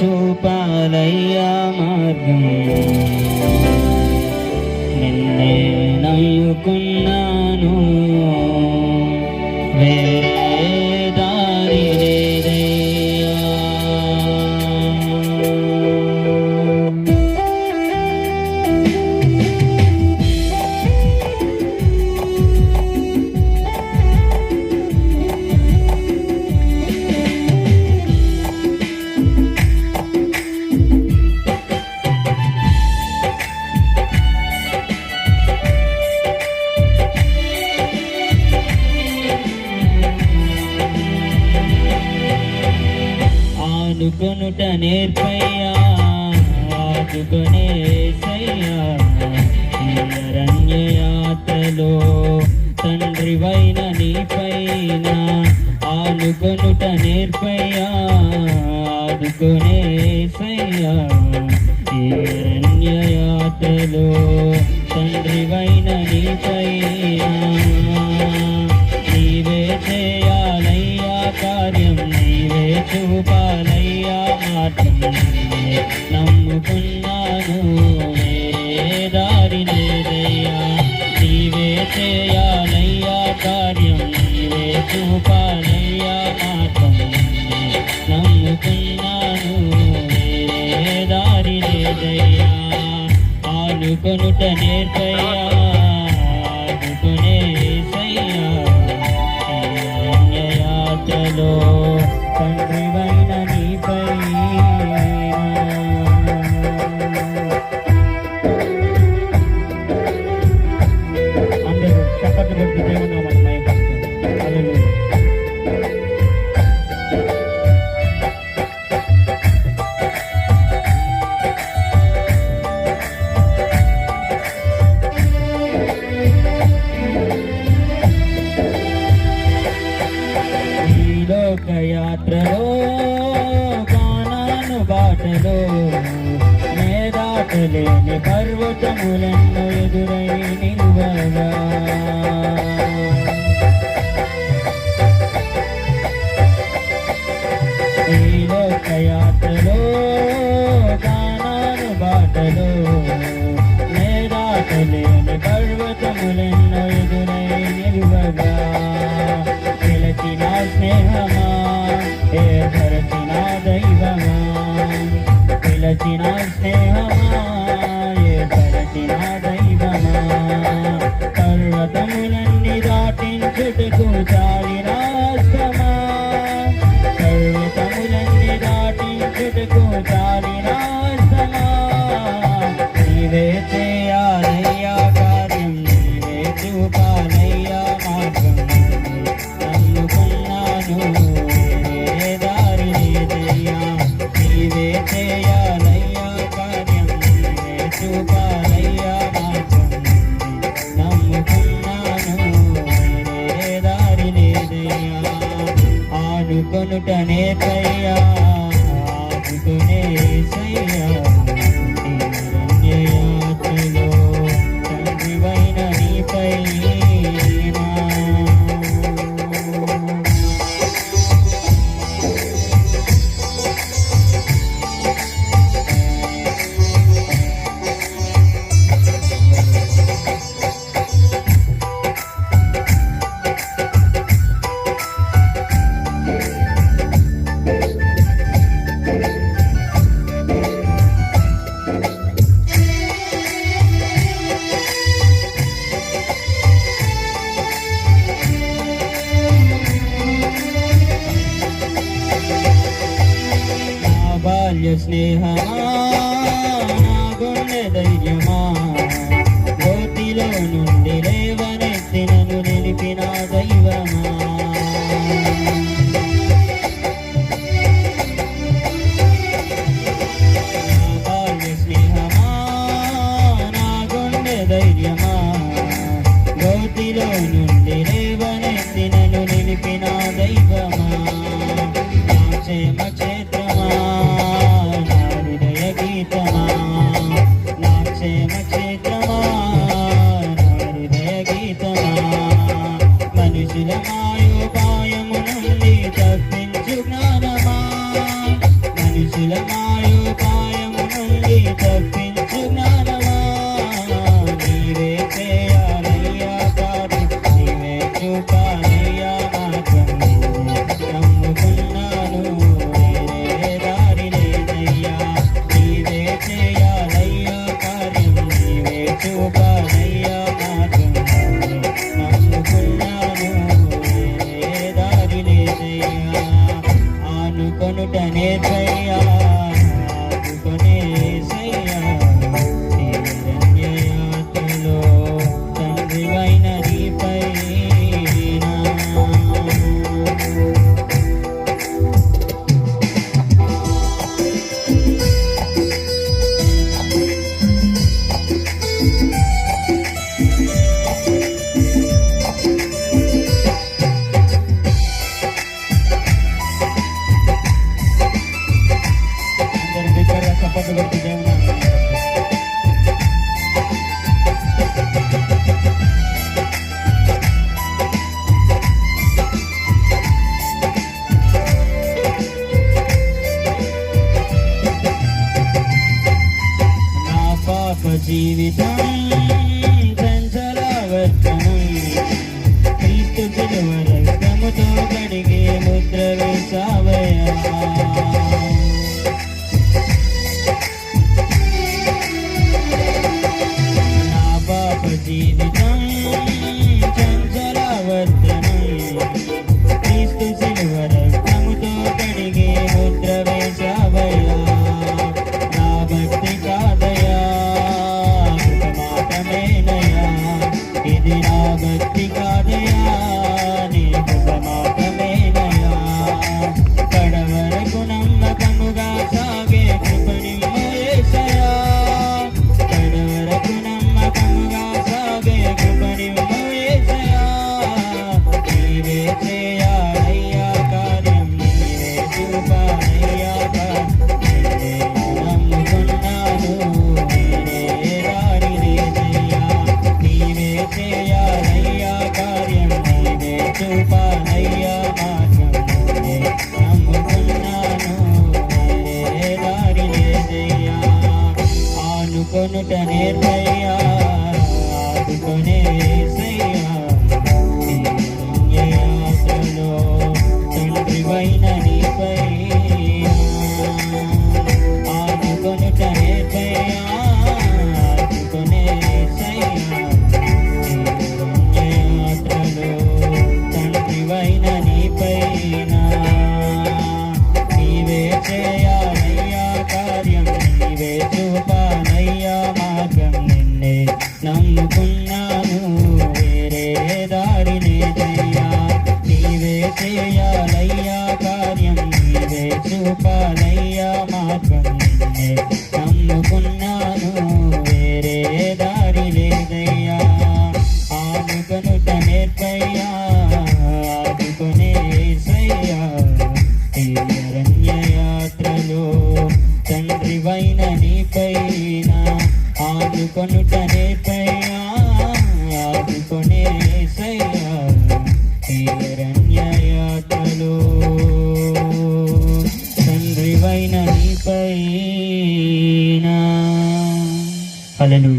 చూపాలయ్యా మార్గం. నిన్నే నమ్ముకున్నాను, వేరే దారి లేదయ్యా. ఆదుకొనుట నేర్పయ్యా, ఆదుకొనే యేసయ్యా. ఈ అరణ్య యాత్రలో తండ్రివైన నీపైన ఆనుకొనుట నేర్పయ్యా, ఆదుకొనే యేసయ్యా. ఈ అరణ్య యాత్రలో తండ్రివైన నీపైన నీవే చేయాలయ్యా కార్యం, నీవే చూపాలయ్యా మార్గం. నమ్ముకున్నాను, వేరే దారి లేదయ్యా. నీవే చేయాలయ్యా కార్యం, నీవే చూపాలయ్యా మార్గం. నమ్ముకున్నాను, వేరే దారి లేదయ్యా. ఆనుకొనుట నేర్పయ్యా, ఆదుకొనే యేసయ్యా. యాత్రలో తండ్రివైన నీపైన అందరూ చప్పట్లు కొట్టి దేవుని నామమున మహిమపరచండి. హల్లెలూయా. యాత్రలో కానాను బాటలో మేదాటలేని పర్వతములెన్నో ఎదురై నిలువగా ఈ లోక యాత్రలో కానాను బాటలో మేదాటలేని పర్వతములెన్నో ఎదురై నిలువగా పిలచిన స్నేహమా, ఏర్పరచిన దైవమా, పిలచిన స్నేహమా, ఏర్పరచిన దైవమా. పర్వతములన్నీ దాటించుటకు చాలిన హస్తమా, పర్వతములన్నీ దాటించుటకు చాలిన హస్తమా. నీవే చేయాలయ్యా కార్యం, నీవే చూపాలయ్యా మార్గం. నమ్ముకున్నాను, వేరే దారి లేదయ్యా. నీవే చేయాలయ్యా కార్యం, నీవే చూపాలయ్యా మార్గం. నమ్ముకున్నాను, వేరే దారి లేదయ్యా. ఆనుకొనుట నేర్పయ్యా, ఆదుకొనే యేసయ్యా. ఈ అరణ్య యాత్రలో తండ్రివైన నీపైన బాల్య స్నేహమా, నా గుండె ధైర్యమా, గోతిలో నుండి లేవనెత్తి నన్ను నిలిపిన దైవమా. నా బాల్య స్నేహమా, నా గుండె ధైర్యమా, గోతిలో నుండి లేవనెత్తి నన్ను నిలిపిన దైవమా. క్షేమ క్షేత్రమా, నా హృదయ మనుషుల మాయోపాయము నుండి తప్పించు జ్ఞానమా, నీవే చేయాలయ్యా కార్యం, నీవే చూపాలయ్యా మార్గం, నమ్ముకున్నాను వేరే దారి లేదయ్యా, నీవే చేయాలయ్యా కార్యం, నీవే చూపాలయ్యా మార్గం, నమ్ముకున్నాను వేరే దారి లేదయ్యా. ఆనుకొనుట నేర్పయ్యా, ఆదుకొనే యేసయ్యా, నీ అరణ్యయాత్రలో తండ్రివైన నీపైన. అందరూ బిగ్గరగా చప్పట్లు కొట్టి దేవుని నామమున నా పాప జీవితం చంచలవర్తనం, క్రీస్తు సిలువ రక్తముతో కడిగే ముద్ర వేశావయ్యా. నా పాప జీవితం చంచలవర్తనం, క్రీస్తు సిలువ రక్తముతో కడిగే ముద్ర వేశావయ్యా. నా భక్తి కాదయా కృపమాటమేనయా, ఇది నా భక్తి కాదయా నీ కృపమాటమేనయా. కడవరకు నమ్మకముగా సాగే కృపనిమ్ము యేసయ్యా, కడవరకు నమ్మకముగా సాగే కృపనిమ్ము యేసయ్యా. నీవే చేయాలయ్యా కార్యం, నీవే చూపాలయ్యా కార్యం, నిన్నే నమ్ముకున్నాను వేరే దారి లేదయ్యా. నీవే చేయాలయ్యా కార్యం, నీవే చూపాలయ్యా మార్గం, నిన్నే నమ్ముకున్నాను వేరే దారి లేదయ్యా. ఆనుకొనుట నేర్పయ్యా, ఆదుకొనే యేసయ్యా, నీ అరణ్యయాత్రలో తండ్రివైన నీపైన. ఆనుకొనుట నేర్పయ్యా, ఆదుకొనే యేసయ్యా, నీ అరణ్యయాత్రలో తండ్రివైన నీపైన. నీవే చేయాలయ్యా కార్యం, నీవే చూపాలయ్యా మార్గం, నిన్నే నమ్ముకున్నాను వేరే దారి లేదయ్యా. నీవే చేయాలయ్యా కార్యం, నీవే చూపాలయ్యా మార్గం, నిన్నే నమ్ముకున్నాను వేరే దారి లేదయ్యా. ఆనుకొనుట నేర్పయ్యా, ఆదుకొనే యేసయ్యా, ఈ అరణ్యయాత్రలో తండ్రివైన నీపైన. ఆనుకొనుట నేర్పయ్యా, ఆదుకొనే యేసయ్యా, ఈ అరణ్యయాత్రలో తండ్రివైన నీపైన. హల్లెలూయా.